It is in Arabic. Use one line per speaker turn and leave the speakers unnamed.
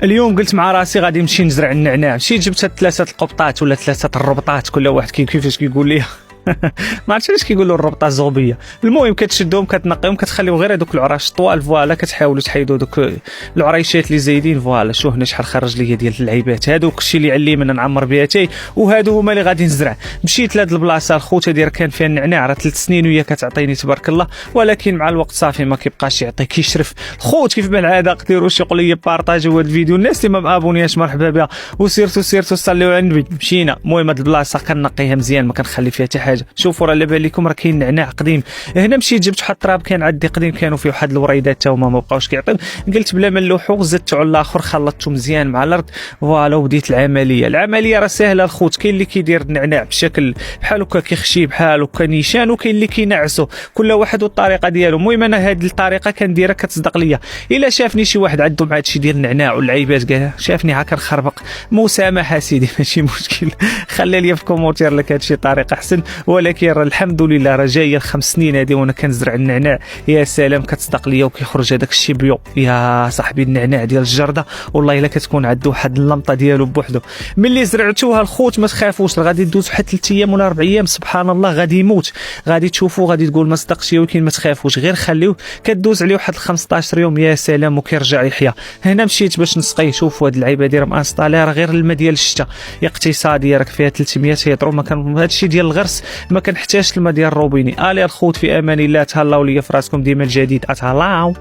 اليوم قلت مع راسي غادي نمشي نزرع النعناع، مشيت جبت 3 القبطات ولا 3 الربطات، كل واحد كيفاش كيقول لي ما عرفتش علاش كيقولوا الربطه الزغبيه. المهم كتشدهم كتنقيهم كتخليو غير هذوك العراش طوال، فوالا كتحاولوا تحيدوا دوك العريشات اللي زايدين. فوالا شو هنا شحال خرج ليا ديال اللعيبات، هذوك الشيء اللي علمنا نعمر بها تاي، وهادو هما اللي غادي نزرع. مشيت لهاد البلاصه الخوته ديال كان فيها النعناع، راه 3 سنين وهي كتعطيني تبارك الله، ولكن مع الوقت صافي ما كيبقاش يعطي، كيشرف. الخوت كيف بالعاده ديروا شي قليه بارطاجيو هاد الفيديو، الناس اللي ما مابونياش مرحبا بها، وسيرتو صليو على النبي. مشينا المهم هاد البلاصه كنقيها مزيان ما كنخلي فيها حتى حاجه. شوفوا راه بان لكم راه كاين نعناع قديم هنا. مشيت جبت واحد التراب كان عندي قديم، كانوا فيه واحد الوريدات حتى هما ما بقاوش كيعطيو، قلت بلا ما نلوحو زدت على الاخر، خلطته مزيان مع الارض. فوالا وبديت العمليه راه سهله الخوت. كاين اللي كيدير النعناع بشكل بحال هكا كيخشي بحال هكا نيشان، وكاين اللي كينعسو، كل واحد والطريقه ديالو. المهم انا هذه الطريقه كنديرها كتصدق ليا. الا شافني شي واحد عنده مع هادشي ديال النعناع واللعيبات قال شافني هكا نخربق، مسامحه سيدي ماشي مشكل، خلي لي في كومونتير لك هادشي طريقه احسن. ولكن الحمد لله راه جايه 5 سنين هذه وانا كنزرع النعناع. يا سلام كتصدق ليا وكيخرج هذاك الشيء بيو يا صاحبي. النعناع ديال الجرده والله الا كتكون عنده واحد اللمطه ديالو بوحدو. ملي زرعتوها الخوت ما تخافوش، غادي دوز واحد 3 ايام ولا 4 ايام سبحان الله غادي يموت، غادي تشوفوا غادي تقول ما صدقش. ولكن ما تخافوش غير خليوه، كدوز عليه واحد 15 يوم يا سلام وكيرجع يحيا. هنا مشيت باش نسقيه، شوفوا هاد اللعيبه دايره مانستالي، راه غير الماء ديال الشتاء اقتصاديه، راك فيها 300 لتر، ما كان هادشي ديال الغرس ما كنحتاجش الماء ديال الروبيني. الي الخوت في امان الله، تهلاو ليا في راسكم ديما الجديد، اتهلاو.